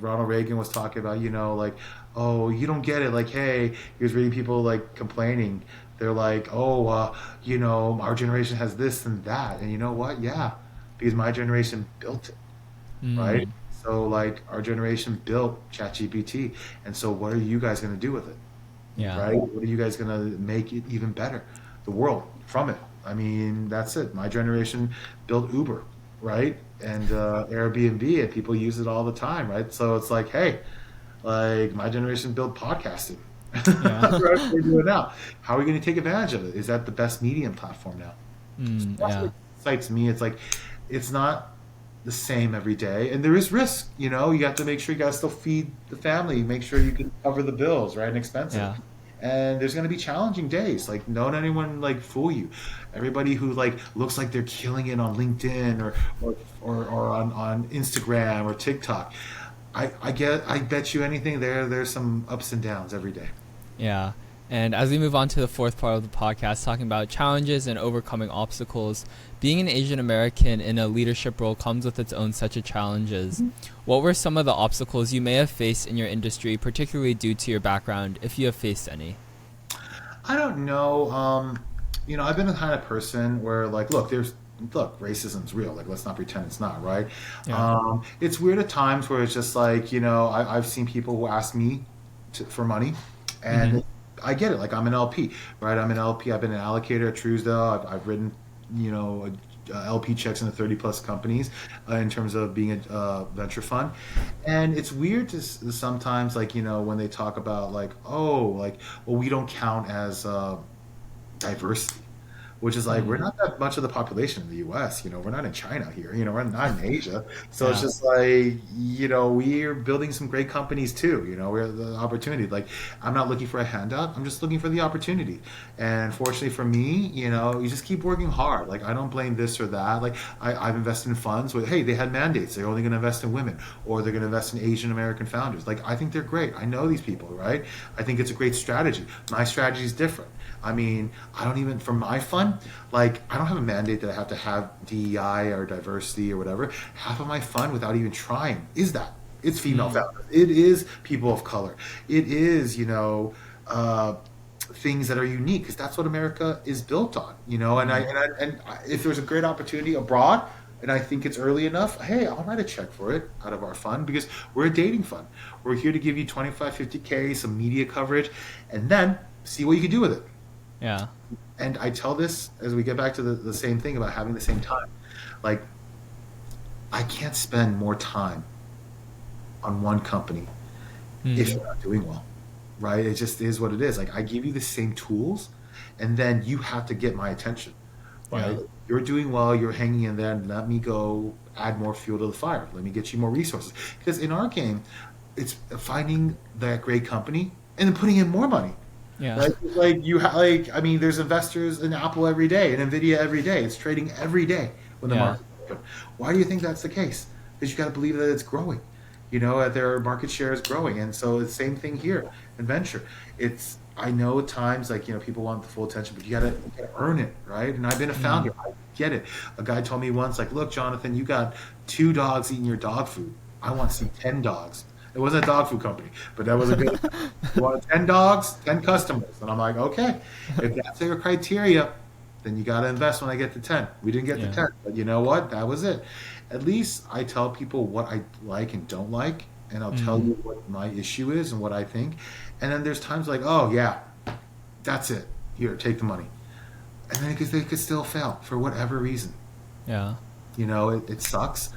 Ronald Reagan was talking about, like, oh, you don't get it. Like, hey, he was reading people like complaining. They're like, oh, our generation has this and that. And you know what? Yeah, because my generation built it, right? Mm. So, like, our generation built ChatGPT. And so, what are you guys going to do with it? Yeah. Right? What are you guys going to make it even better? The world from it. I mean, that's it. My generation built Uber, right? And Airbnb, and people use it all the time, right? So it's like, hey, like my generation built podcasting. Yeah. That's what we're doing now. How are we going to take advantage of it? Is that the best medium platform now? So Mm. that's Yeah. what excites me. It's like, it's not the same every day, and there is risk. You have to make sure you got to still feed the family, make sure you can cover the bills, right, and expenses. Yeah. And there's going to be challenging days. Like, don't anyone like fool you. Everybody who like looks like they're killing it on LinkedIn or on Instagram or TikTok, I bet you anything there's some ups and downs every day. Yeah. And as we move on to the fourth part of the podcast, talking about challenges and overcoming obstacles, being an Asian American in a leadership role comes with its own set of challenges. What were some of the obstacles you may have faced in your industry, particularly due to your background, if you have faced any? I don't know. I've been the kind of person where like, look, racism's real. Like, let's not pretend it's not, right? Yeah. It's weird at times where it's just like, I've seen people who ask me for money, Mm-hmm. and I get it. Like, I'm an LP, right? I'm an LP. I've been an allocator at Truesdale. I've written, LP checks into 30 plus companies in terms of being a venture fund. And it's weird to sometimes, like, when they talk about like, oh, like, well, we don't count as diversity, which is like, we're Mm. not that much of the population in the US. We're not in China here, we're not in Asia. So it's Yeah. just like, we're building some great companies too. We have the opportunity. Like, I'm not looking for a handout, I'm just looking for the opportunity. And fortunately for me, you just keep working hard. Like, I don't blame this or that. Like, I've invested in funds where, hey, they had mandates. They're only going to invest in women, or they're going to invest in Asian American founders. Like, I think they're great. I know these people, right? I think it's a great strategy. My strategy is different. I mean, I don't even, for my fund, like, I don't have a mandate that I have to have DEI or diversity or whatever. Half of my fund, without even trying, is that. It's female Mm. founders. It is people of color. It is, things that are unique, because that's what America is built on, Mm. if there's a great opportunity abroad, and I think it's early enough, hey, I'll write a check for it out of our fund, because we're a dating fund. We're here to give you 25, 50K, some media coverage, and then see what you can do with it. Yeah. And I tell this as we get back to the same thing about having the same time. Like, I can't spend more time on one company if Mm. you're not doing well, right? It just is what it is. Like, I give you the same tools, and then you have to get my attention, right? Yeah. You're doing well, you're hanging in there, and let me go add more fuel to the fire. Let me get you more resources. Because in our game, it's finding that great company and then putting in more money. Yeah. Right? Like, I mean, there's investors in Apple every day, and Nvidia every day. It's trading every day when the Yeah. market's open. Why do you think that's the case? Because you got to believe that it's growing. Their market share is growing, and so it's the same thing here in venture. I know at times, like, people want the full attention, but you gotta earn it, right? And I've been a Mm. founder. I get it. A guy told me once, like, look, Jonathan, you got two dogs eating your dog food. I want to see 10 dogs. It wasn't a dog food company, but that was a good. You want 10 dogs, 10 customers. And I'm like, okay, if that's your criteria, then you got to invest when I get to 10. We didn't get to Yeah. 10, but you know what? That was it. at least I tell people what I like and don't like, and I'll tell Mm. you what my issue is and what I think. And then there's times like, oh yeah, that's it. Here, take the money. And then because they could still fail for whatever reason. Yeah. It sucks,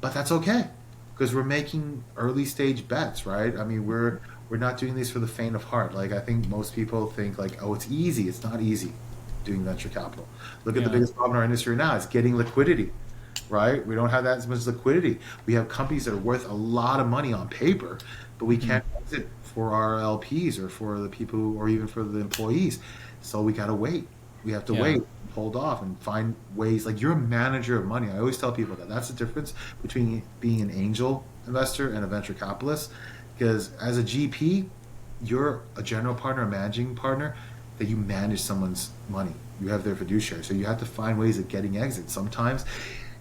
but that's okay because we're making early stage bets, right? I mean, we're not doing these for the faint of heart. Like I think most people think like, oh, it's easy. It's not easy doing venture capital. Look at the Yeah. biggest problem in our industry now. It's getting liquidity, right? We don't have that as much liquidity. We have companies that are worth a lot of money on paper, but we Hmm. can't use it for our LPs or for the people or even for the employees. So we got to wait. We have to Yeah. wait, hold off, and find ways. Like you're a manager of money. I always tell people that that's the difference between being an angel investor and a venture capitalist. Because as a GP, you're a general partner, a managing partner, that you manage someone's money. You have their fiduciary, so you have to find ways of getting exit. Sometimes,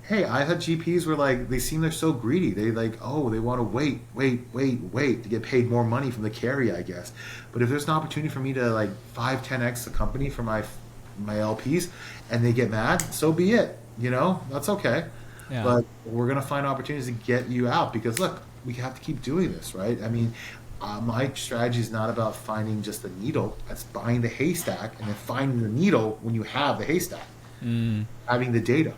hey, I had GPs where like they seem they're so greedy. They like, oh, they want to wait to get paid more money from the carry, I guess. But if there's an opportunity for me to like 5, 10x the company for my LPs, and they get mad, so be it. That's okay. Yeah. But we're gonna find opportunities to get you out because look, we have to keep doing this, right? I mean, my strategy is not about finding just the needle. It's buying the haystack and then finding the needle when you have the haystack, Mm. having the data.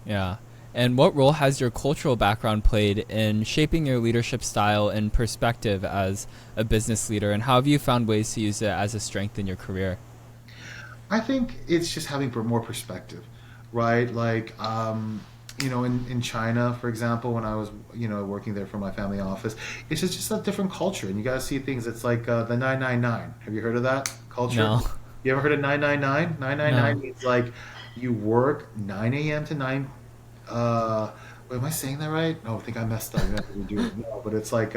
Yeah. And what role has your cultural background played in shaping your leadership style and perspective as a business leader? And how have you found ways to use it as a strength in your career? I think it's just having more perspective, right? Like, in China, for example, when I was, working there for my family office, it's just a different culture. And you got to see things. It's like the 999. Have you heard of that culture? No. You ever heard of 999? 999 No. means like you work 9 a.m. to 9. Wait, am I saying that right? No, I think I messed up. You have to redo it. No, but it's like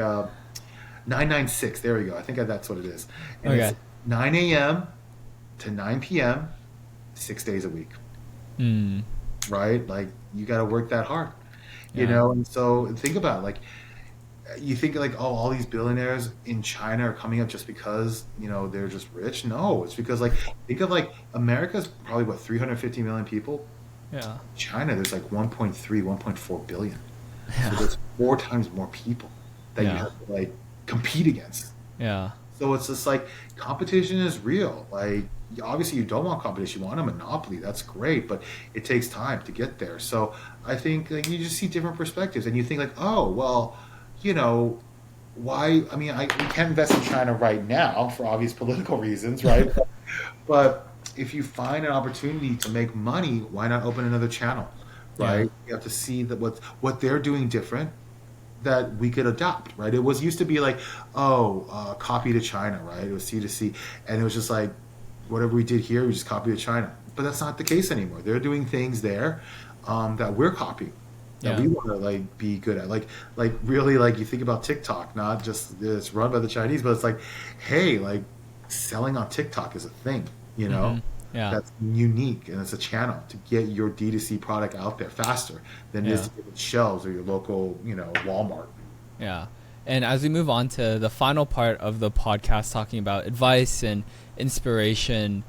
996. There we go. I think that's what it is. And it's Okay. 9 a.m. to 9 p.m. 6 days a week, Mm. right? Like you got to work that hard, Yeah. And so think about it, like you think like, oh, all these billionaires in China are coming up just because they're just rich. No, it's because like think of like America's probably what 350 million people. Yeah. China, there's like 1.3, 1.4 billion. So Yeah. there's 4 times more people that you Yeah. have to like compete against. Yeah. So it's just like competition is real. Like obviously you don't want competition, you want a monopoly. That's great, but it takes time to get there. So I think like you just see different perspectives, and you think like, oh well, you know, why? I mean, we can't invest in China right now for obvious political reasons, right? But if you find an opportunity to make money, why not open another channel, Yeah. right? You have to see that what they're doing different that we could adopt, right? It was used to be like, oh, copy to China, right? It was C to C, and it was just like whatever we did here, we just copy to China. But that's not the case anymore. They're doing things there that we're copying, that Yeah. we want to like be good at. Like really, like you think about TikTok, not just it's run by the Chinese, but it's like, hey, like selling on TikTok is a thing, Hmm. Yeah. that's unique and it's a channel to get your D2C product out there faster than it is Yeah. to get it shelves or your local, Walmart. Yeah. And as we move on to the final part of the podcast, talking about advice and inspiration,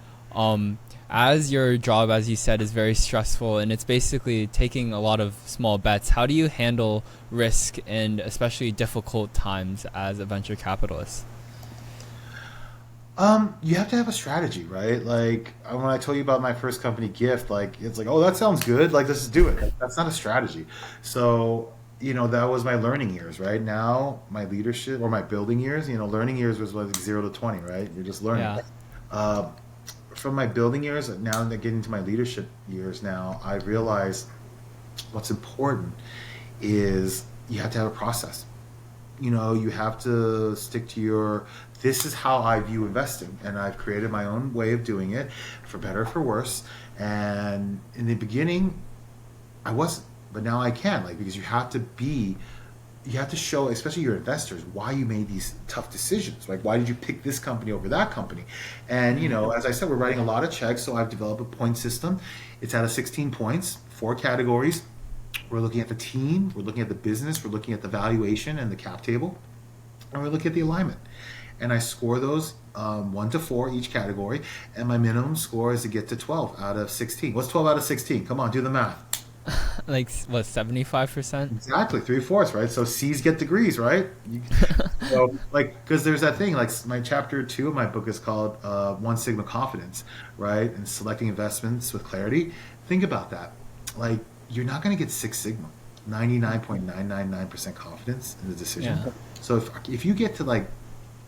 as your job, as you said, is very stressful and it's basically taking a lot of small bets, how do you handle risk and especially difficult times as a venture capitalist? You have to have a strategy, right? Like when I told you about my first company, Gift, like it's like, oh, that sounds good. Like let's just do it. Like, that's not a strategy. So that was my learning years, right? Now my leadership or my building years, learning years was like 0 to 20, right? You're just learning. Yeah. Uh, from my building years, now that getting to my leadership years, now I realize what's important is you have to have a process. You have to stick to your this is how I view investing, and I've created my own way of doing it, for better or for worse. And in the beginning I wasn't, but now I can, like, because you have to show, especially your investors, why you made these tough decisions. Like, why did you pick this company over that company? And as I said, we're writing a lot of checks, so I've developed a point system. It's out of 16 points, 4 categories. We're looking at the team, we're looking at the business, we're looking at the valuation and the cap table, and we're looking at the alignment. And I score those 1 to 4 each category, and my minimum score is to get to 12 out of 16. What's 12 out of 16? Come on, do the math. Like what, 75%? Exactly, three-fourths, right? So C's get degrees, right? So, like, because there's that thing, like, my chapter two of my book is called One Sigma Confidence, right? And selecting investments with clarity. Think about that. Like, you're not going to get Six Sigma, 99.999% confidence in the decision. Yeah. So if you get to like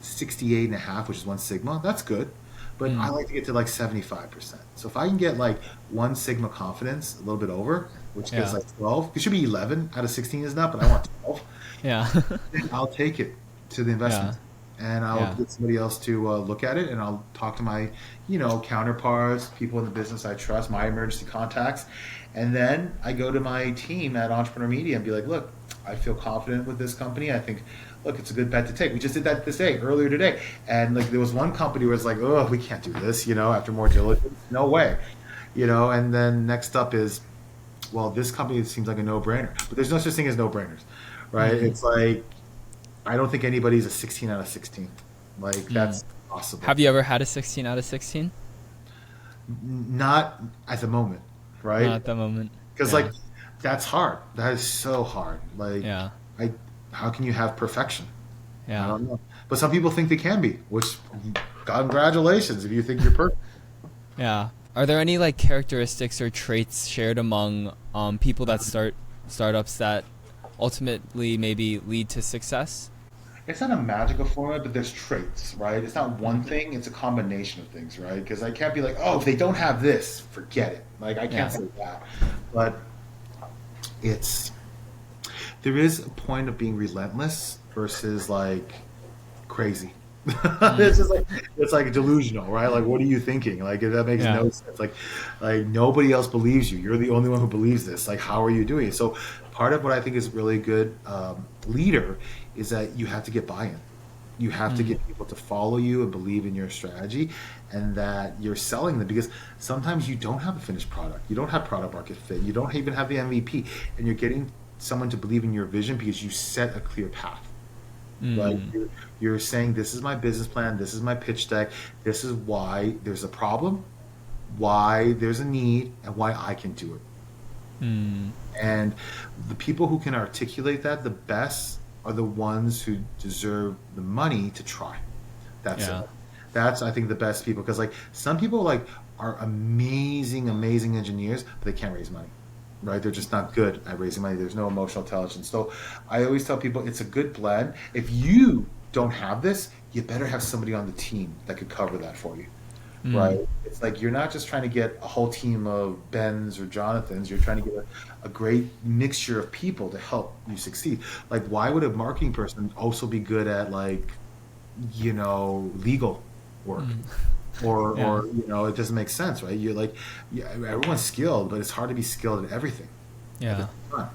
68 and a half, which is one sigma, that's good. But I Mm. like to get to like 75%. So if I can get like one sigma confidence, a little bit over, which gives Yeah. like 12, it should be 11 out of 16 is not, but I want 12. Yeah. Then I'll take it to the investment Yeah. team, and I'll Yeah. get somebody else to look at it, and I'll talk to my, counterparts, people in the business I trust, my emergency contacts, and then I go to my team at Entrepreneur Media and be like, look, I feel confident with this company. I think, look, it's a good bet to take. We just did that earlier today, and like there was one company where it's like, oh, we can't do this, after more diligence, no way, and then next up is, well, this company seems like a no-brainer, but there's no such thing as no-brainers, right? Mm. It's like I don't think anybody's a 16 out of 16. Like Mm. that's possible. Have you ever had a 16 out of 16? Not at the moment, Not right? at the moment. Because Yeah. like that's hard. That is so hard. Like Yeah. I, how can you have perfection? I Yeah. don't know. But some people think they can be, which congratulations if you think you're perfect. Yeah. Are there any like characteristics or traits shared among people that start startups that ultimately maybe lead to success? It's not a magical formula, but there's traits, right? It's not one thing, it's a combination of things, right? Because I can't be like, oh, if they don't have this, forget it. Like I can't Yeah. say that. But it's there is a point of being relentless versus like crazy. Mm. It's like delusional, right? Like what are you thinking? Like that makes Yeah. no sense. Like nobody else believes you. You're the only one who believes this. Like how are you doing it? So part of what I think is really good leader is that you have to get buy-in. You have to Mm. get people to follow you and believe in your strategy, and that you're selling them because sometimes you don't have a finished product. You don't have product market fit. You don't even have the MVP, and you're getting someone to believe in your vision because you set a clear path. Like Mm. you're saying, this is my business plan, this is my pitch deck, this is why there's a problem, why there's a need, and why I can do it. Mm. And the people who can articulate that the best are the ones who deserve the money to try. That's it. Yeah. That's I think the best people because like some people like are amazing, amazing engineers, but they can't raise money. Right? They're just not good at raising money. There's no emotional intelligence. So I always tell people it's a good blend. If you don't have this, you better have somebody on the team that could cover that for you. Mm. Right? It's like you're not just trying to get a whole team of Bens or Jonathans. You're trying to get a great mixture of people to help you succeed. Like, why would a marketing person also be good at like, legal work? Mm. Yeah. Or it doesn't make sense, right? You're like, yeah, everyone's skilled, but it's hard to be skilled at everything at the Yeah. same time.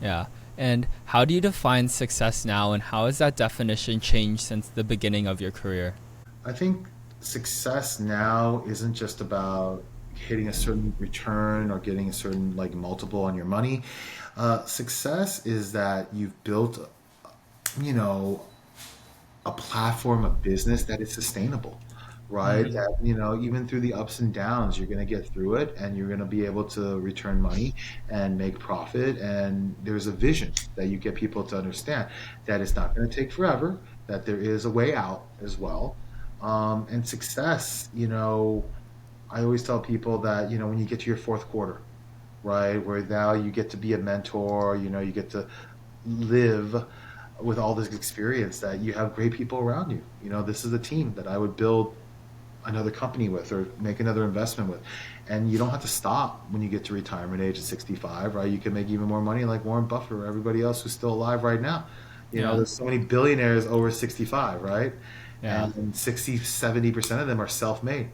Yeah. And how do you define success now, and how has that definition changed since the beginning of your career? I think success now isn't just about hitting a certain return or getting a certain like multiple on your money. Success is that you've built, you know, a platform, a business that is sustainable, right? Mm. That, even through the ups and downs, you're going to get through it and you're going to be able to return money and make profit. And there's a vision that you get people to understand that it's not going to take forever, that there is a way out as well. And success, I always tell people that, when you get to your fourth quarter, right, where now you get to be a mentor, you get to live with all this experience that you have great people around you. This is a team that I would build another company with or make another investment with. And you don't have to stop when you get to retirement age at 65, right? You can make even more money like Warren Buffett or everybody else who's still alive right now. Yeah. There's so many billionaires over 65, right? Yeah. And 60, 70% of them are self-made.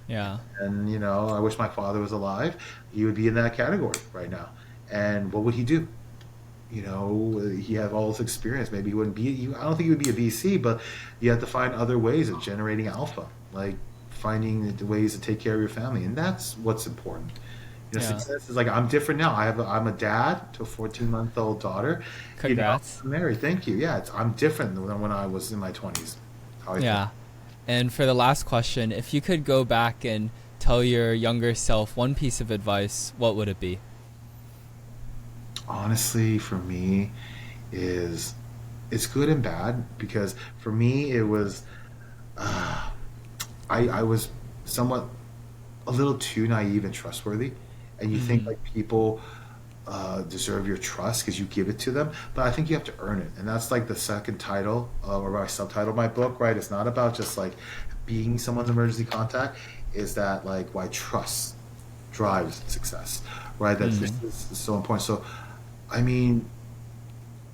Yeah. And, I wish my father was alive. He would be in that category right now. And what would he do? He had all this experience. Maybe he wouldn't be. I don't think he would be a VC, but you have to find other ways of generating alpha, like finding the ways to take care of your family, and that's what's important. Yeah. Success is like I'm different now. I'm a dad to a 14-month-old daughter. Congrats. I'm married. Thank you. Yeah, I'm different than when I was in my 20s. How I think. Yeah. And for the last question, if you could go back and tell your younger self one piece of advice, what would it be? honestly, for me, is it's good and bad because for me it was uh, I was somewhat a little too naive and trustworthy, and you think Mm-hmm. like people deserve your trust because you give it to them, but I think you have to earn it, and that's like the second title or my subtitle of my book. Right, it's not about just like being someone's emergency contact. Is that like why trust drives success? Right, that's Mm. this is so important. So, I mean,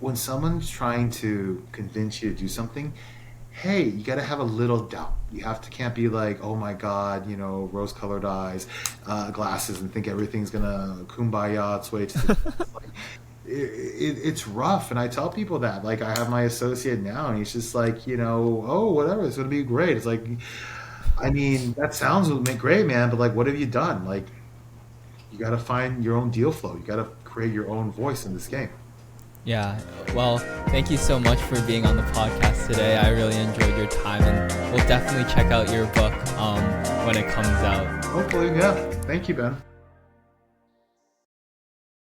when someone's trying to convince you to do something, hey, you got to have a little doubt. You have to can't be like, oh my God, rose-colored eyes, glasses, and think everything's gonna kumbaya its way to success. Like, it's rough, and I tell people that. Like, I have my associate now, and he's just like, oh, whatever, it's gonna be great. It's like, I mean, that sounds great, man, but like, what have you done? Like, you got to find your own deal flow. You got to create your own voice in this game. Yeah. Well, thank you so much for being on the podcast today. I really enjoyed your time, and we'll definitely check out your book when it comes out. Hopefully, yeah. Thank you, Ben.